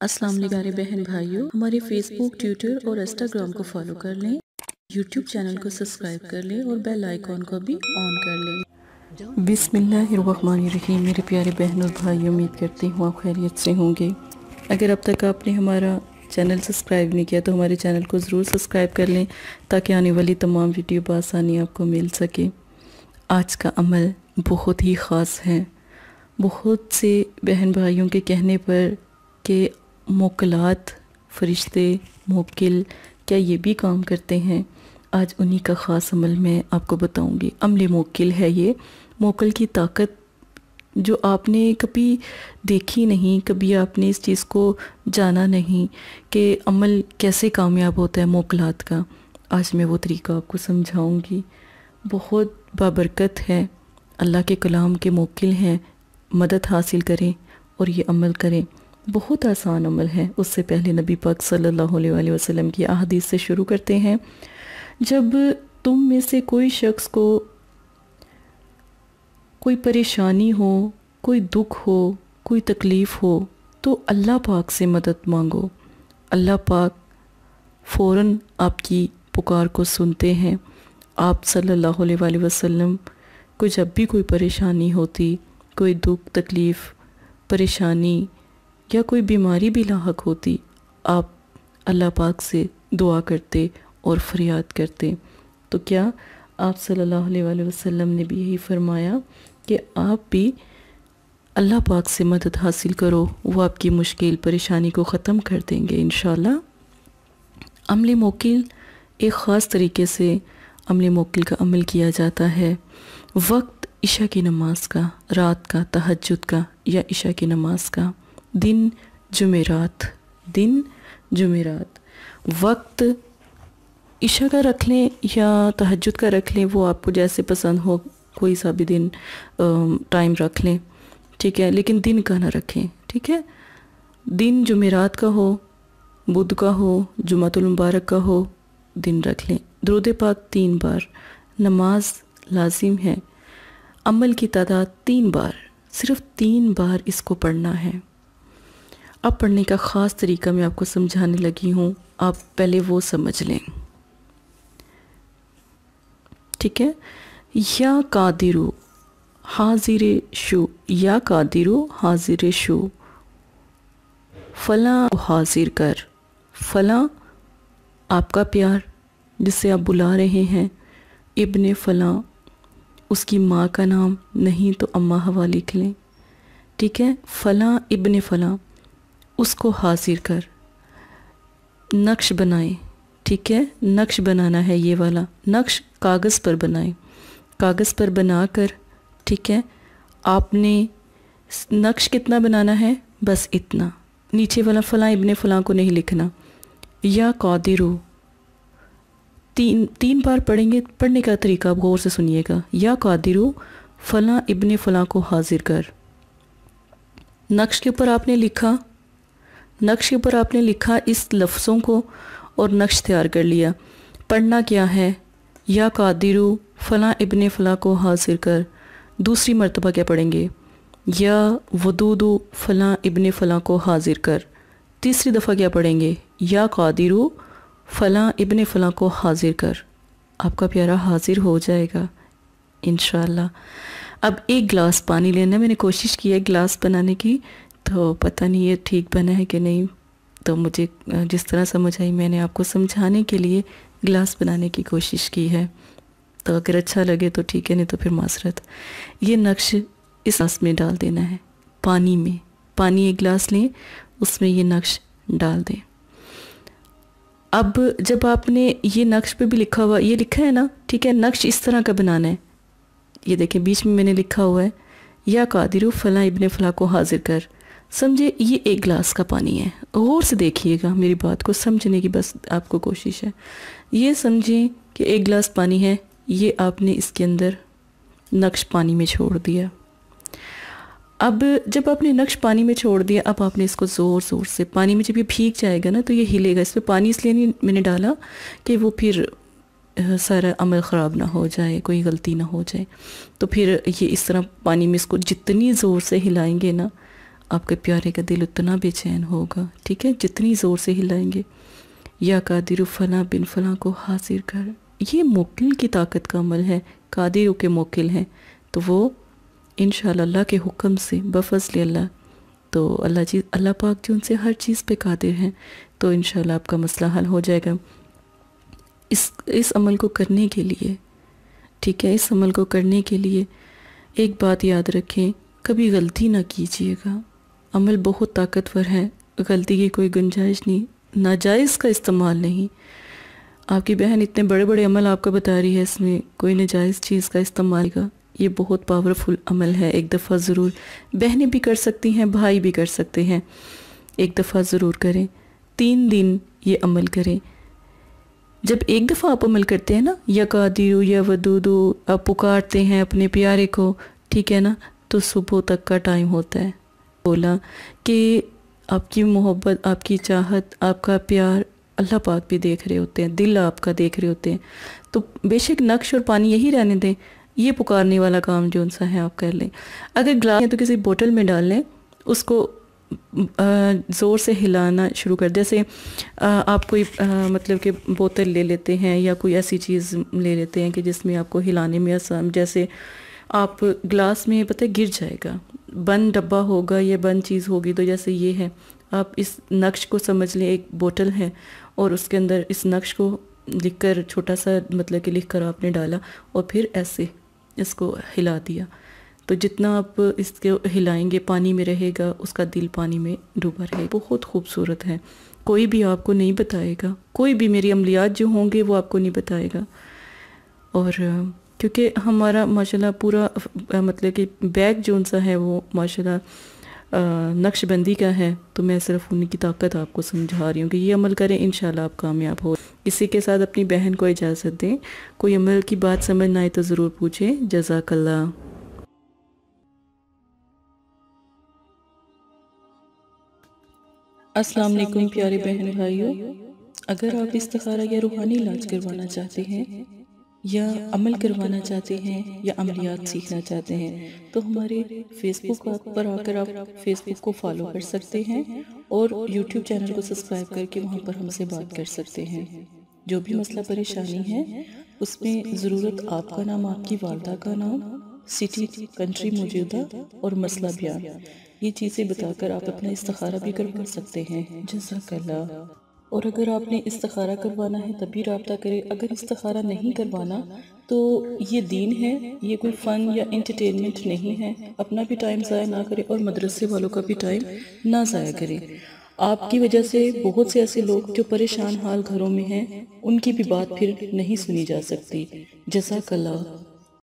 अस्सलाम वालेकुम प्यारे बहन भाइयों, हमारे फेसबुक, ट्विटर और इंस्टाग्राम को फॉलो कर लें, यूट्यूब चैनल को सब्सक्राइब कर लें और बेल आइकॉन को भी ऑन कर लें। बिस्मिल्लाहिर्रहमानिर्रहीम। मेरे प्यारे बहन और भाई, उम्मीद करती हूँ आप खैरियत से होंगे। अगर अब तक आपने हमारा चैनल सब्सक्राइब नहीं किया तो हमारे चैनल को ज़रूर सब्सक्राइब कर लें ताकि आने वाली तमाम वीडियो बआसानी आपको मिल सके। आज का अमल बहुत ही ख़ास है। बहुत से बहन भाइयों के कहने पर कि मोकलात फरिश्ते मोकिल क्या ये भी काम करते हैं, आज उन्हीं का ख़ास अमल मैं आपको बताऊंगी। अमल मोकिल है ये। मोकिल की ताकत जो आपने कभी देखी नहीं, कभी आपने इस चीज़ को जाना नहीं कि अमल कैसे कामयाब होता है मोकलात का। आज मैं वो तरीका आपको समझाऊंगी। बहुत बाबरकत है। अल्लाह के कलाम के मोकिल हैं। मदद हासिल करें और ये अमल करें। बहुत आसान अमल है। उससे पहले नबी पाक सल्लल्लाहु अलैहि वसल्लम की अहादीस से शुरू करते हैं। जब तुम में से कोई शख्स को कोई परेशानी हो, कोई दुख हो, कोई तकलीफ़ हो तो अल्लाह पाक से मदद मांगो। अल्लाह पाक फ़ौरन आपकी पुकार को सुनते हैं। आप सल्लल्लाहु अलैहि वसल्लम को जब भी कोई परेशानी होती, कोई दुख तकलीफ़ परेशानी या कोई बीमारी भी लाहक होती, आप अल्लाह पाक से दुआ करते और फरियाद करते। तो क्या आप सल्लल्लाहु अलैहि वसल्लम ने भी यही फरमाया कि आप भी अल्लाह पाक से मदद हासिल करो, वो आपकी मुश्किल परेशानी को ख़त्म कर देंगे इंशाअल्लाह। अमल मोकिल एक ख़ास तरीके से अमल मोकिल का अमल किया जाता है। वक्त इशा की नमाज का, रात का तहज्जुद का या इशा की नमाज का, दिन जुमेरात, वक्त इशा का रख लें या तहज्जुद का रख लें, वो आपको जैसे पसंद हो, कोई सा भी दिन टाइम रख लें, ठीक है, लेकिन दिन का ना रखें, ठीक है। दिन जुमेरात का हो, बुध का हो, जुमातुल मुबारक का हो, दिन रख लें। दुरूद पाक 3 बार, नमाज लाजिम है। अमल की तादाद 3 बार, सिर्फ 3 बार इसको पढ़ना है। अब पढ़ने का ख़ास तरीका मैं आपको समझाने लगी हूँ, आप पहले वो समझ लें, ठीक है। या कादिरू हाजिर शु, या कादिरू हाजिर शु, फला हाजिर कर। फला आपका प्यार जिसे आप बुला रहे हैं, इब्ने फला उसकी माँ का नाम, नहीं तो अम्मा हवा लिख लें, ठीक है। फला इब्ने फला उसको हाजिर कर। नक्श बनाए, ठीक है, नक्श बनाना है। ये वाला नक्श कागज़ पर बनाए, कागज़ पर बनाकर, ठीक है। आपने नक्श कितना बनाना है, बस इतना। नीचे वाला फ़लाँ इब्ने फ़लाँ को नहीं लिखना। या कादिरू तीन बार पढ़ेंगे। पढ़ने का तरीका आप गौर से सुनिएगा। या कादिरू फ़लाँ इब्ने फ़लाँ को हाजिर कर। नक्श के ऊपर आपने लिखा, नक्श के ऊपर आपने लिखा इस लफ्ज़ों को और नक्श तैयार कर लिया। पढ़ना क्या है, या कादिरू फ़लाँ इब्ने फ़लाँ को हाजिर कर। दूसरी मर्तबा क्या पढ़ेंगे, या वदूदू फ़लाँ इब्ने फ़लाँ को हाजिर कर। तीसरी दफ़ा क्या पढ़ेंगे, या कादिरू फ़लाँ इब्ने फ़लाँ को हाजिर कर। आपका प्यारा हाजिर हो जाएगा इंशाअल्लाह। अब एक गिलास पानी लेना। मैंने कोशिश की है गिलास बनाने की, तो पता नहीं ये ठीक बना है कि नहीं, तो मुझे जिस तरह समझ आई मैंने आपको समझाने के लिए गिलास बनाने की कोशिश की है। तो अगर अच्छा लगे तो ठीक है, नहीं तो फिर मासरत। ये नक्श इस गिलास में डाल देना है, पानी में। पानी एक गिलास लें, उसमें ये नक्श डाल दें। अब जब आपने ये नक्श पे भी लिखा हुआ, ये लिखा है ना, ठीक है, नक्श इस तरह का बनाना है। ये देखें बीच में मैंने लिखा हुआ है, या कादिरू फ़लाँ इब्ने फ़लाँ को हाजिर कर। समझे, ये एक गिलास का पानी है। गौर से देखिएगा, मेरी बात को समझने की बस आपको कोशिश है। ये समझें कि एक गिलास पानी है, ये आपने इसके अंदर नक्श पानी में छोड़ दिया। अब जब आपने नक्श पानी में छोड़ दिया, अब आपने इसको ज़ोर ज़ोर से, पानी में जब ये भीग जाएगा ना तो ये हिलेगा। इस पर पानी इसलिए नहीं मैंने डाला कि वो फिर सारा अमल ख़राब ना हो जाए, कोई गलती ना हो जाए। तो फिर ये इस तरह पानी में इसको जितनी ज़ोर से हिलाएंगे ना, आपके प्यारे का दिल उतना बेचैन होगा। ठीक है, जितनी ज़ोर से हिलाएंगे, या कादिर फला बिन फला को हाजिर कर, ये मोकिल की ताकत का अमल है, कादिर के मोकिल हैं, तो वो इंशाअल्लाह अल्लाह के हुक्म से बफज़ल अल्लाह, तो अल्लाह पाक जो उनसे हर चीज़ पे कादिर हैं, तो इंशाअल्लाह आपका मसला हल हो जाएगा। इस अमल को करने के लिए, ठीक है, इस अमल को करने के लिए एक बात याद रखें, कभी गलती ना कीजिएगा। अमल बहुत ताकतवर है, गलती की कोई गुंजाइश नहीं, नाजायज़ का इस्तेमाल नहीं। आपकी बहन इतने बड़े बड़े अमल आपको बता रही है, इसमें कोई नाजायज़ चीज़ का इस्तेमाल का, ये बहुत पावरफुल अमल है। एक दफ़ा ज़रूर, बहनें भी कर सकती हैं, भाई भी कर सकते हैं, एक दफ़ा ज़रूर करें, 3 दिन ये अमल करें। जब एक दफ़ा आप अमल करते हैं ना, या कादिरू या वदूदू, आप पुकारते हैं अपने प्यारे को, ठीक है ना, तो सुबह तक का टाइम होता है। बोला कि आपकी मोहब्बत, आपकी चाहत, आपका प्यार अल्लाह पाक भी देख रहे होते हैं, दिल आपका देख रहे होते हैं, तो बेशक नक्श और पानी यही रहने दें, ये पुकारने वाला काम जो सा है आप कर लें। अगर ग्लास है तो किसी बोतल में डाल लें, उसको ज़ोर से हिलाना शुरू कर, जैसे आप कोई मतलब कि बोतल ले लेते हैं या कोई ऐसी चीज़ ले लेते हैं कि जिसमें आपको हिलाने में आसान, जैसे आप ग्लास में पता है गिर जाएगा, बंद डब्बा होगा या बंद चीज़ होगी, तो जैसे ये है, आप इस नक्श को समझ लें, एक बोतल है और उसके अंदर इस नक्श को लिखकर, छोटा सा मतलब कि लिखकर आपने डाला और फिर ऐसे इसको हिला दिया, तो जितना आप इसको हिलाएंगे पानी में रहेगा, उसका दिल पानी में डूबा रहेगा। बहुत खूबसूरत है, कोई भी आपको नहीं बताएगा, कोई भी मेरी अमलियात जो होंगे वो आपको नहीं बताएगा। और क्योंकि हमारा माशाल्लाह पूरा मतलब कि बैग जो सा है वो माशाल्लाह नक्शबंदी का है, तो मैं सिर्फ उनकी ताकत आपको समझा रही हूँ कि ये अमल करें, इंशाल्लाह आप कामयाब हो। इसी के साथ अपनी बहन को इजाज़त दें, कोई अमल की बात समझ ना आए तो ज़रूर पूछें। जज़ाकल्लाह। अस्सलाम वालेकुम प्यारे बहन भाइयों, अगर आप इस्तिखारा या रूहानी इलाज करवाना चाहते हैं या अमल करवाना चाहते हैं या अमलियात सीखना चाहते हैं, तो हमारे फेसबुक पर आकर आप फेसबुक को फॉलो कर सकते हैं और यूट्यूब चैनल को सब्सक्राइब करके वहाँ पर हमसे बात कर सकते हैं। जो भी मसला परेशानी है उसमें ज़रूरत आपका नाम, आपकी वालदा का नाम, सिटी, कंट्री मौजूदा और मसला बयान, ये चीज़ें बताकर आप अपना इस्तिखारा भी करवा सकते हैं। जज़ाकल्लाह। और अगर आपने इस्तिखारा करवाना है तभी रब्ता करें, अगर इस्तिखारा नहीं करवाना तो ये दीन है, ये कोई फ़न या एंटरटेनमेंट नहीं है। अपना भी टाइम ज़ाया ना करें और मदरसे वालों का भी टाइम ना ज़ाया करें। आपकी वजह से बहुत से ऐसे लोग जो परेशान हाल घरों में हैं, उनकी भी बात फिर नहीं सुनी जा सकती। जज़ाकल्लाह।